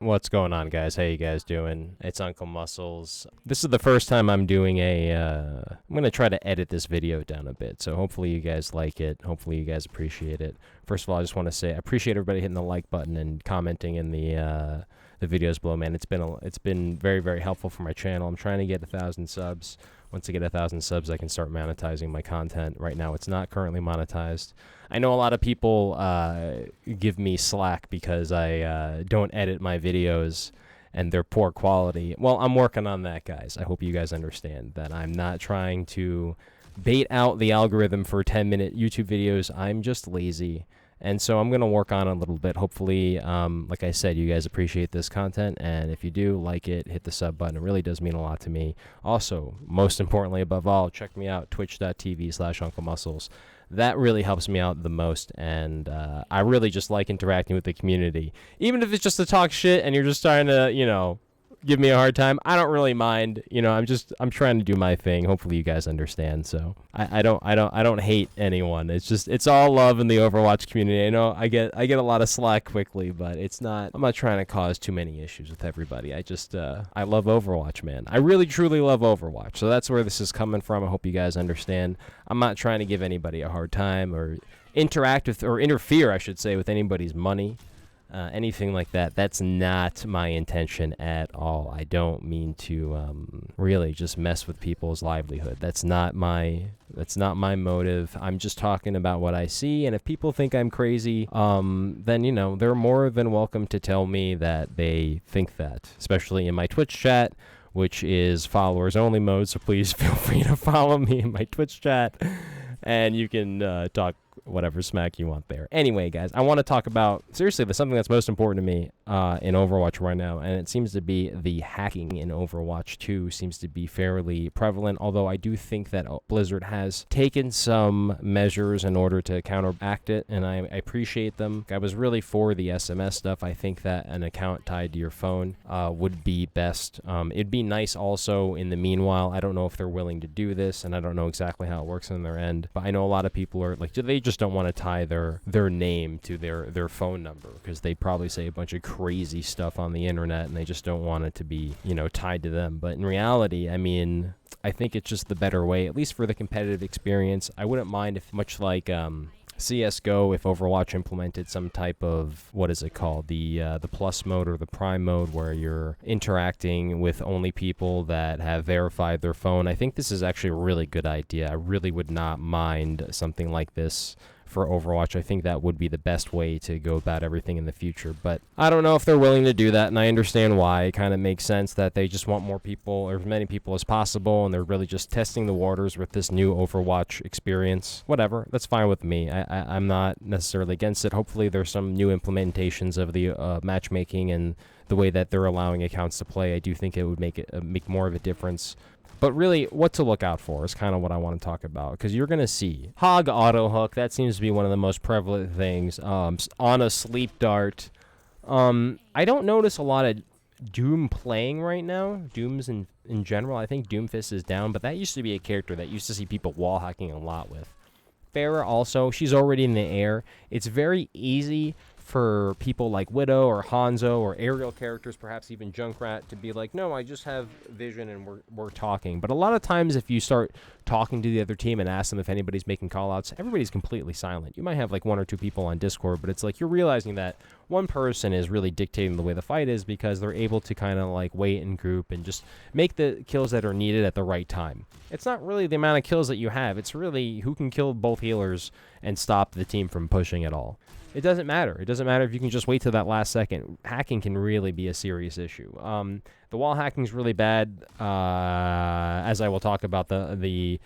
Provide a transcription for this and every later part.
What's going on, guys? How you guys doing? It's unclemusclez. This is the first time I'm doing I'm going to try to edit this video down a bit, so hopefully you guys like it. Hopefully you guys appreciate it. First of all, I just want to say I appreciate everybody hitting the like button and commenting in the videos below, man. It's been very, very helpful for my channel. I'm trying to get 1,000 subs. Once I get 1,000 subs, I can start monetizing my content. Right now, it's not currently monetized. I know a lot of people give me slack because I don't edit my videos and they're poor quality. Well, I'm working on that, guys. I hope you guys understand that I'm not trying to bait out the algorithm for 10-minute YouTube videos. I'm just lazy. And so I'm going to work on it a little bit. Hopefully, like I said, you guys appreciate this content. And if you do, like it, hit the sub button. It really does mean a lot to me. Also, most importantly, above all, check me out, twitch.tv/unclemusclez. That really helps me out the most. And I really just like interacting with the community. Even if it's just to talk shit and you're just trying to, give me a hard time, I don't really mind. I'm trying to do my thing. Hopefully you guys understand. So I don't hate anyone. It's all love in the Overwatch community. I know I get a lot of slack quickly, but I'm not trying to cause too many issues with everybody. I love Overwatch, man. I really truly love Overwatch. So that's where this is coming from. I hope you guys understand. I'm not trying to give anybody a hard time or interact with or interfere, I should say, with anybody's money. Anything like that. That's not my intention at all. I don't mean to really just mess with people's livelihood. That's not my motive. I'm just talking about what I see, and if people think I'm crazy, then they're more than welcome to tell me that they think that, especially in my Twitch chat, which is followers only mode, so please feel free to follow me in my Twitch chat, and you can talk whatever smack you want there. Anyway, guys, I want to talk about, seriously, something that's most important to me in Overwatch right now, and it seems to be the hacking in Overwatch 2 seems to be fairly prevalent, although I do think that Blizzard has taken some measures in order to counteract it, and I appreciate them. I was really for the SMS stuff. I think that an account tied to your phone would be best. It'd be nice also in the meanwhile. I don't know if they're willing to do this, and I don't know exactly how it works on their end, but I know a lot of people are like, do they just don't want to tie their name to their phone number because they probably say a bunch of crazy stuff on the internet and they just don't want it to be tied to them. But in reality, I mean, I think it's just the better way, at least for the competitive experience. I wouldn't mind if, much like CSGO, if Overwatch implemented some type of, what is it called, the plus mode or the prime mode, where you're interacting with only people that have verified their phone. I think this is actually a really good idea. I really would not mind something like this for Overwatch. I think that would be the best way to go about everything in the future, but I don't know if they're willing to do that, and I understand why. It kind of makes sense that they just want more people, or as many people as possible, and they're really just testing the waters with this new Overwatch experience. Whatever, that's fine with me. I'm not necessarily against it. Hopefully there's some new implementations of the matchmaking and the way that they're allowing accounts to play. I do think it would make more of a difference. But really, what to look out for is kind of what I want to talk about, because you're going to see Hog Auto Hook. That seems to be one of the most prevalent things. On a Sleep Dart. I don't notice a lot of Doom playing right now. Doom's in general. I think Doomfist is down, but that used to be a character that used to see people wall hacking a lot with. Pharah also, she's already in the air. It's very easy for people like Widow or Hanzo or aerial characters, perhaps even Junkrat, to be like, no, I just have vision and we're talking. But a lot of times if you start talking to the other team and ask them if anybody's making callouts, everybody's completely silent. You might have like one or two people on Discord, but it's like you're realizing that one person is really dictating the way the fight is because they're able to kind of like wait and group and just make the kills that are needed at the right time. It's not really the amount of kills that you have. It's really who can kill both healers and stop the team from pushing at all. It doesn't matter. It doesn't matter if you can just wait till that last second. Hacking can really be a serious issue. The wall hacking is really bad, as I will talk about. The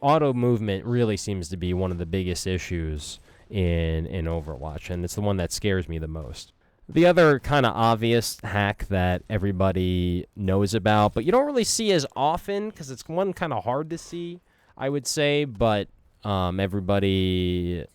auto movement really seems to be one of the biggest issues in Overwatch, and it's the one that scares me the most. The other kind of obvious hack that everybody knows about, but you don't really see as often because it's one kind of hard to see, I would say, but everybody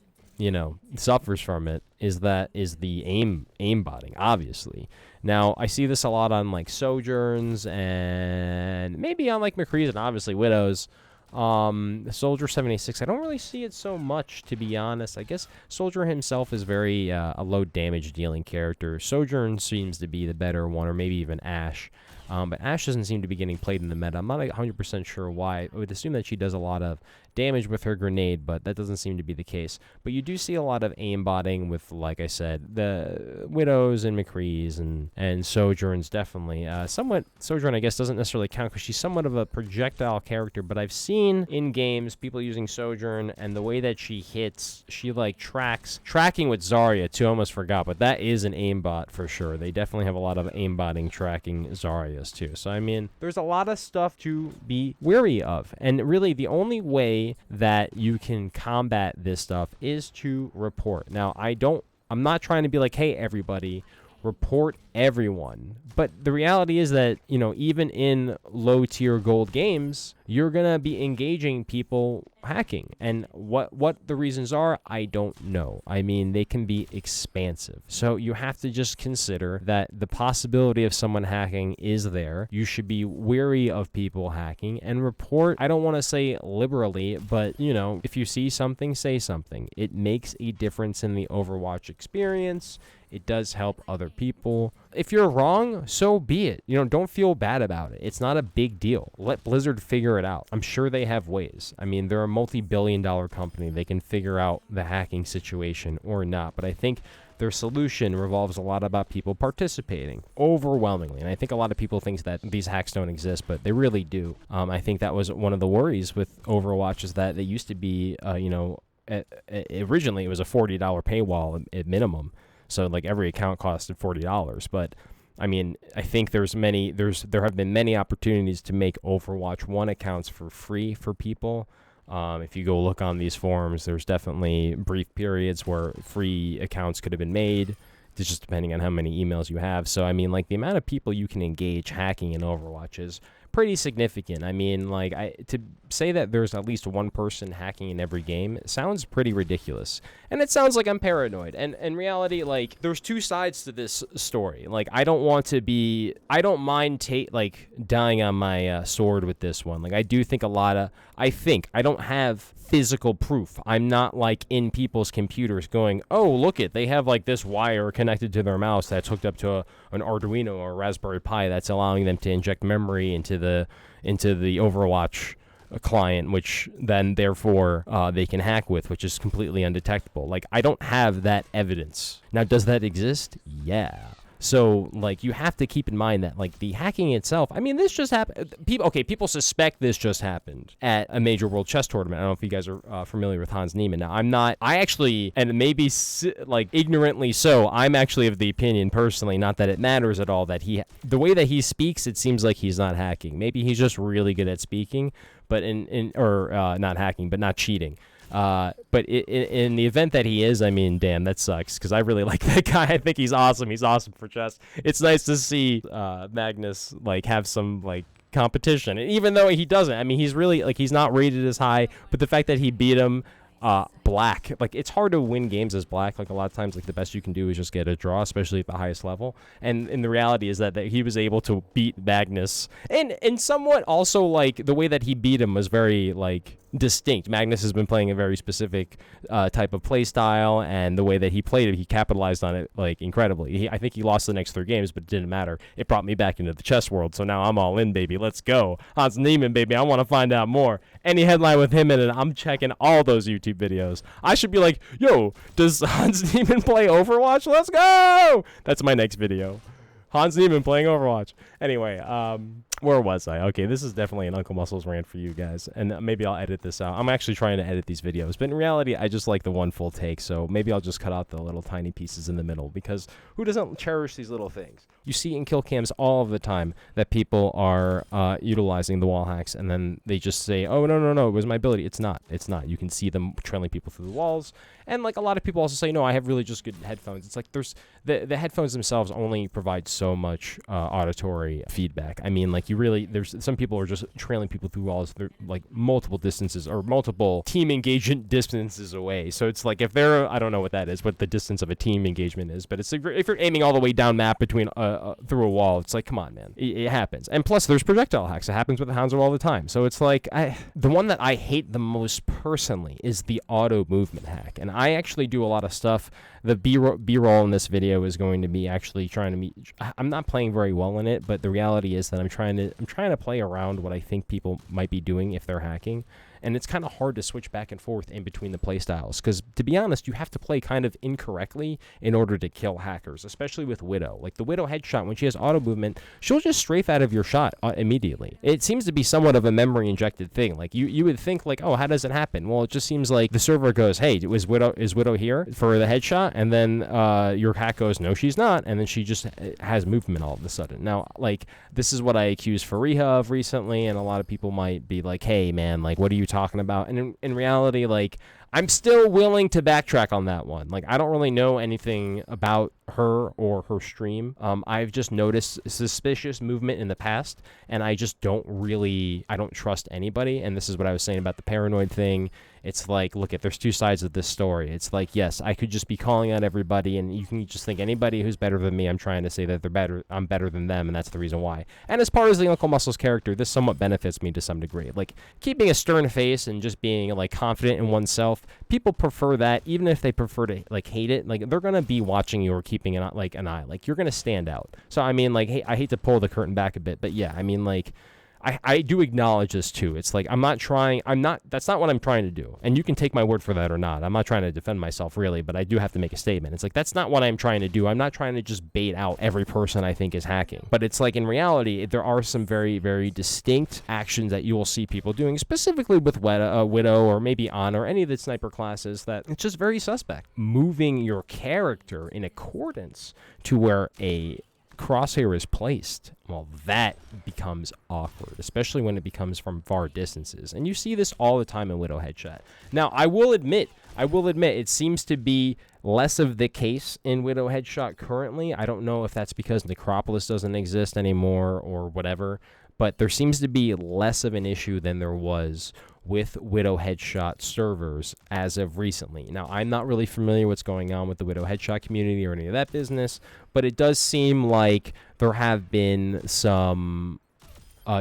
suffers from it, is the aim botting, obviously. Now, I see this a lot on like Sojourns and maybe on like McCree's and obviously Widows. Soldier 76, I don't really see it so much, to be honest. I guess Soldier himself is very a low damage dealing character. Sojourn seems to be the better one, or maybe even Ashe. But Ashe doesn't seem to be getting played in the meta. I'm not 100% sure why. I would assume that she does a lot of damage with her grenade, but that doesn't seem to be the case. But you do see a lot of aimbotting with, like I said, the Widows and McCrees and Sojourns, definitely. Somewhat, Sojourn, I guess, doesn't necessarily count because she's somewhat of a projectile character, but I've seen in games people using Sojourn, and the way that she hits, she, like, tracking with Zarya, too. I almost forgot, but that is an aimbot for sure. They definitely have a lot of aimbotting tracking Zaryas, too. So, I mean, there's a lot of stuff to be wary of, and really the only way that you can combat this stuff is to report. Now, I'm not trying to be like, hey, everybody, report everyone. But the reality is that, you know, even in low-tier gold games, you're going to be engaging people hacking. And what the reasons are, I don't know. I mean, they can be expansive. So you have to just consider that the possibility of someone hacking is there. You should be wary of people hacking and report, I don't want to say liberally, but, you know, if you see something, say something. It makes a difference in the Overwatch experience. It does help other people. If you're wrong, so be it. You know, don't feel bad about it. It's not a big deal. Let Blizzard figure it out. I'm sure they have ways. I mean, they're a multi-billion-dollar company. They can figure out the hacking situation or not. But I think their solution revolves a lot about people participating overwhelmingly. And I think a lot of people think that these hacks don't exist, but they really do. I think that was one of the worries with Overwatch, is that they used to be, you know, originally it was a $40 paywall at minimum. So, like, every account costed $40. But, I mean, I think there have been many opportunities to make Overwatch 1 accounts for free for people. If you go look on these forums, there's definitely brief periods where free accounts could have been made. It's just depending on how many emails you have. So, I mean, like, the amount of people you can engage hacking in Overwatch is pretty significant. I mean, like, to say that there's at least one person hacking in every game sounds pretty ridiculous. And it sounds like I'm paranoid. And in reality, like, there's two sides to this story. Like, I don't mind dying on my sword with this one. Like, I do think I don't have physical proof. I'm not, like, in people's computers going, oh, look it, they have, like, this wire connected to their mouse that's hooked up to an Arduino or a Raspberry Pi that's allowing them to inject memory into the Overwatch client, which then therefore they can hack with, which is completely undetectable. Like, I don't have that evidence. Now, does that exist? Yeah. So, like, you have to keep in mind that, like, the hacking itself, I mean, this just happened. People suspect this just happened at a major world chess tournament. I don't know if you guys are familiar with Hans Niemann. Now, I actually, and maybe, like, ignorantly so, I'm actually of the opinion, personally, not that it matters at all, that the way that he speaks, it seems like he's not hacking. Maybe he's just really good at speaking, but not hacking, but not cheating. But in the event that he is, I mean, damn, that sucks, because I really like that guy. I think he's awesome. He's awesome for chess. It's nice to see Magnus, like, have some, like, competition. And even though he doesn't, I mean, he's really, like, he's not rated as high, but the fact that he beat him Black, like, it's hard to win games as Black. Like, a lot of times, like, the best you can do is just get a draw, especially at the highest level. And the reality is that he was able to beat Magnus, and somewhat also, like, the way that he beat him was very, like, distinct. Magnus has been playing a very specific type of play style, and the way that he played it, he capitalized on it, like, incredibly. I think he lost the next 3 games, but it didn't matter. It brought me back into the chess world, so now I'm all in, baby. Let's go. Hans Niemann, baby. I want to find out more. Any headline with him in it, I'm checking all those YouTube videos. I should be like, yo, does Hans Niemann play Overwatch? Let's go! That's my next video. Hans Niemann playing Overwatch. Anyway, where was I? Okay, this is definitely an Uncle Muscles rant for you guys, and maybe I'll edit this out. I'm actually trying to edit these videos, but in reality, I just like the one full take, so maybe I'll just cut out the little tiny pieces in the middle, because who doesn't cherish these little things? You see in kill cams all of the time that people are utilizing the wall hacks, and then they just say, oh, no, it was my ability. It's not. You can see them trailing people through the walls, and, like, a lot of people also say, no, I have really just good headphones. It's like the headphones themselves only provide so much auditory feedback. I mean, like, Like, there's some people are just trailing people through walls. They're like multiple distances or multiple team engagement distances away. So it's like if they're, I don't know what that is, what the distance of a team engagement is, but it's like if you're aiming all the way down map between through a wall, it's like, come on, man, it happens. And plus, there's projectile hacks. It happens with the Hounds all the time. So it's like the one that I hate the most personally is the auto movement hack, and I actually do a lot of stuff. The B-roll in this video is going to be actually trying to meet. I'm not playing very well in it, but the reality is that I'm trying to play around what I think people might be doing if they're hacking. And it's kind of hard to switch back and forth in between the play styles because, to be honest, you have to play kind of incorrectly in order to kill hackers, especially with Widow. Like the Widow headshot, when she has auto movement, she'll just strafe out of your shot immediately. It seems to be somewhat of a memory injected thing. Like you would think like, oh, how does it happen? Well, it just seems like the server goes, hey, is Widow here for the headshot? And then your hack goes, no, she's not. And then she just has movement all of a sudden. Now, like, this is what I accused Fariha of recently, and a lot of people might be like, hey, man, like, what are you talking about? And in reality, like, I'm still willing to backtrack on that one. Like, I don't really know anything about her or her stream. I've just noticed suspicious movement in the past, and I just I don't trust anybody. And this is what I was saying about the paranoid thing. It's like, look, there's two sides of this story. It's like, yes, I could just be calling out everybody, and you can just think anybody who's better than me, I'm trying to say that they're better, I'm better than them, and that's the reason why. And as far as the Uncle Muscles character, this somewhat benefits me to some degree. Like, keeping a stern face and just being, like, confident in oneself, people prefer that, even if they prefer to, like, hate it. Like, they're going to be watching you or keeping an eye. Like, you're going to stand out. So, I mean, like, hey, I hate to pull the curtain back a bit, but yeah, I mean, like, I do acknowledge this too. It's like, that's not what I'm trying to do. And you can take my word for that or not. I'm not trying to defend myself really, but I do have to make a statement. It's like, that's not what I'm trying to do. I'm not trying to just bait out every person I think is hacking. But it's like, in reality, there are some very, very distinct actions that you will see people doing, specifically with Widow or maybe Ana or any of the sniper classes, that it's just very suspect. Moving your character in accordance to where a crosshair is placed, well, that becomes awkward, especially when it becomes from far distances. And you see this all the time in Widow headshot. Now, I will admit, it seems to be less of the case in Widow headshot currently. I don't know if that's because Necropolis doesn't exist anymore or whatever, but there seems to be less of an issue than there was with Widow headshot servers as of recently. Now, I'm not really familiar what's going on with the Widow headshot community or any of that business, but it does seem like there have been some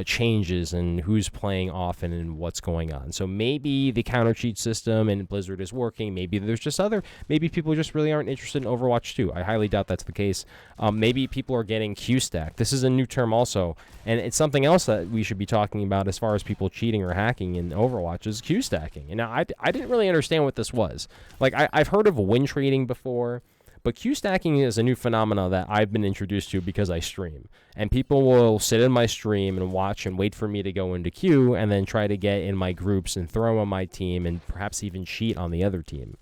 changes in who's playing often and what's going on. So maybe the counter cheat system in Blizzard is working. Maybe there's just maybe people just really aren't interested in Overwatch 2. I highly doubt that's the case. Maybe people are getting Q-stack. This is a new term also, and it's something else that we should be talking about as far as people cheating or hacking in Overwatch is Q-stacking. And now I didn't really understand what this was. Like, I've heard of win trading before, but Q-stacking is a new phenomena that I've been introduced to because I stream. And people will sit in my stream and watch and wait for me to go into Q and then try to get in my groups and throw on my team and perhaps even cheat on the other team.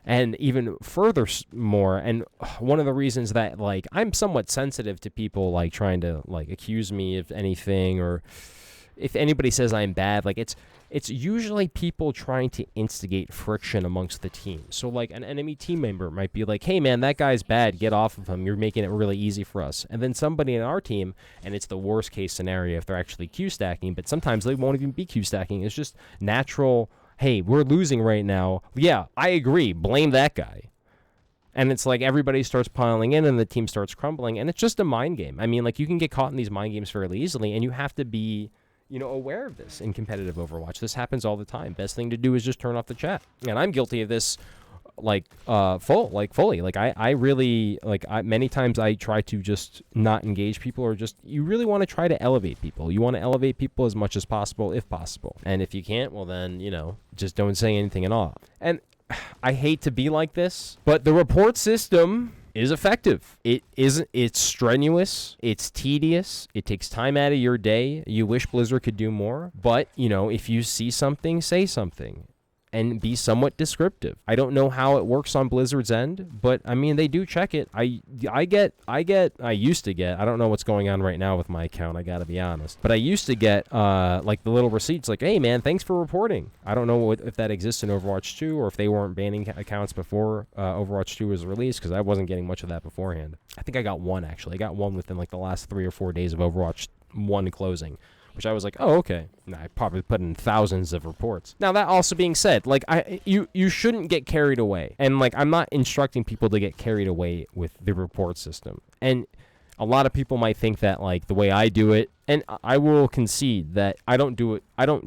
And even further more, and one of the reasons that, like, I'm somewhat sensitive to people, like, trying to, like, accuse me of anything, or if anybody says I'm bad, like, it's usually people trying to instigate friction amongst the team. So, like, an enemy team member might be like, hey, man, that guy's bad. Get off of him. You're making it really easy for us. And then somebody in our team, and it's the worst case scenario if they're actually Q-stacking, but sometimes they won't even be Q-stacking. It's just natural, hey, we're losing right now. Yeah, I agree. Blame that guy. And it's like everybody starts piling in and the team starts crumbling. And it's just a mind game. I mean, like, you can get caught in these mind games fairly easily, and you have to be, you know, aware of this in competitive Overwatch. This happens all the time. Best thing to do is just turn off the chat. And I'm guilty of this, like, fully. Like, I really, like, many times I try to just not engage people, or just, you really want to try to elevate people. You want to elevate people as much as possible, if possible. And if you can't, well then, you know, just don't say anything at all. And I hate to be like this, but the report system is effective. It's strenuous, it's tedious, it takes time out of your day. You wish Blizzard could do more, but, you know, if you see something, say something. And be somewhat descriptive. I don't know how it works on Blizzard's end, but I mean, they do check it. I used to get, I don't know what's going on right now with my account, I gotta be honest, but I used to get like the little receipts like, hey man, thanks for reporting. I don't know if that exists in Overwatch 2 or if they weren't banning accounts before Overwatch 2 was released, because I wasn't getting much of that beforehand. I think I got one, actually. I got one within like the last 3 or 4 days of Overwatch one closing, which I was like, oh, okay. And I probably put in thousands of reports. Now, that also being said, like, you shouldn't get carried away. And, like, I'm not instructing people to get carried away with the report system. And a lot of people might think that, like, the way I do it, and I will concede that I don't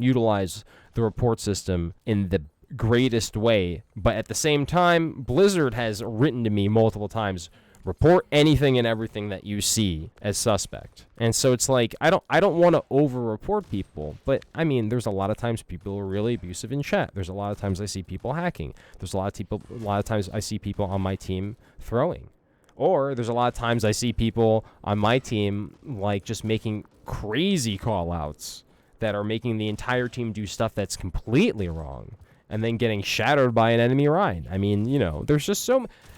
utilize the report system in the greatest way, but at the same time, Blizzard has written to me multiple times, report anything and everything that you see as suspect. And so it's like, I don't want to over-report people, but I mean, there's a lot of times people are really abusive in chat. There's a lot of times I see people hacking. There's a lot of times I see people on my team throwing. Or there's a lot of times I see people on my team, like, just making crazy call-outs that are making the entire team do stuff that's completely wrong and then getting shadowed by an enemy Rhine. I mean, you know, there's just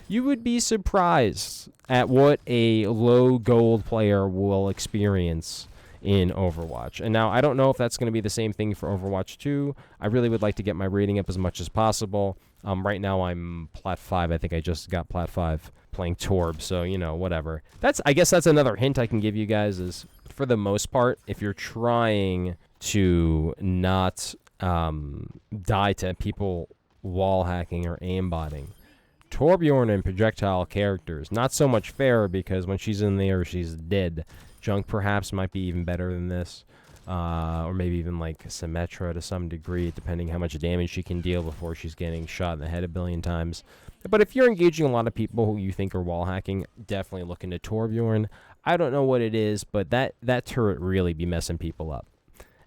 you would be surprised at what a low gold player will experience in Overwatch. And now, I don't know if that's going to be the same thing for Overwatch 2. I really would like to get my rating up as much as possible. Right now, I'm Plat 5. I think I just got Plat 5 playing Torb, so, you know, whatever. I guess that's another hint I can give you guys is, for the most part, if you're trying to not die to people wall hacking or aimbotting, Torbjorn and projectile characters, not so much fair, because when she's in there, she's dead. Junk perhaps might be even better than this, or maybe even like Symmetra to some degree, depending how much damage she can deal before she's getting shot in the head a billion times. But if you're engaging a lot of people who you think are wall hacking, definitely look into Torbjorn. I don't know what it is, but that turret really be messing people up.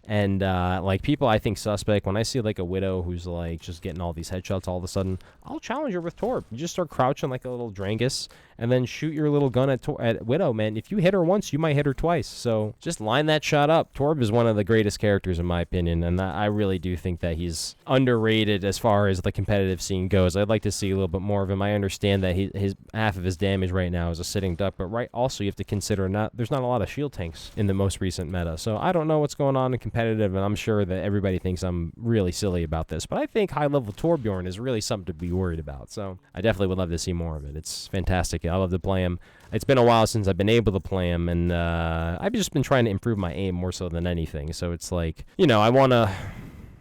And, like, people I think suspect, when I see, like, a Widow who's, like, just getting all these headshots all of a sudden, I'll challenge her with Torb. You just start crouching like a little Drangus, and then shoot your little gun at Widow, man. If you hit her once, you might hit her twice. So just line that shot up. Torb is one of the greatest characters, in my opinion, and I really do think that he's underrated as far as the competitive scene goes. I'd like to see a little bit more of him. I understand that his half of his damage right now is a sitting duck, but also you have to consider there's not a lot of shield tanks in the most recent meta. So I don't know what's going on in competitive, and I'm sure that everybody thinks I'm really silly about this, but I think high-level Torbjorn is really something to be worried about. So I definitely would love to see more of it. It's fantastic. I love to play him. It's been a while since I've been able to play him, and I've just been trying to improve my aim more so than anything. So it's like, you know, I want to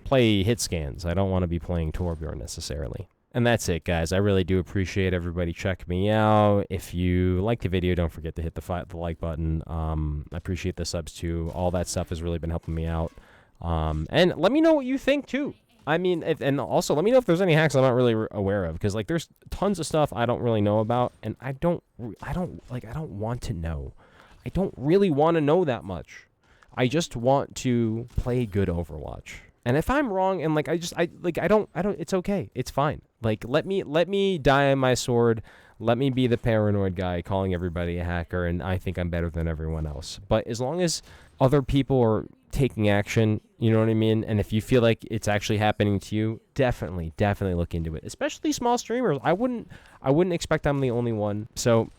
play hit scans. I don't want to be playing Torbjorn necessarily. And that's it, guys. I really do appreciate everybody checking me out. If you like the video, don't forget to hit the like button. I appreciate the subs, too. All that stuff has really been helping me out. And let me know what you think, too. I mean, and also let me know if there's any hacks I'm not really aware of, because, like, there's tons of stuff I don't really know about, and I don't want to know. I don't really want to know that much. I just want to play good Overwatch. And if I'm wrong, and like I don't, it's okay. It's fine. Like, let me die on my sword. Let me be the paranoid guy calling everybody a hacker, and I think I'm better than everyone else. But as long as other people are taking action, you know what I mean? And if you feel like it's actually happening to you, definitely look into it. Especially small streamers. I wouldn't expect I'm the only one. So,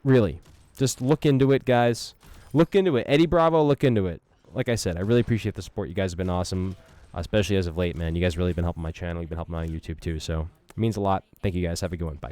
really, just look into it, guys. Look into it. Eddie Bravo, look into it. Like I said, I really appreciate the support. You guys have been awesome, especially as of late, man. You guys really been helping my channel. You've been helping my YouTube, too. So, it means a lot. Thank you, guys. Have a good one. Bye.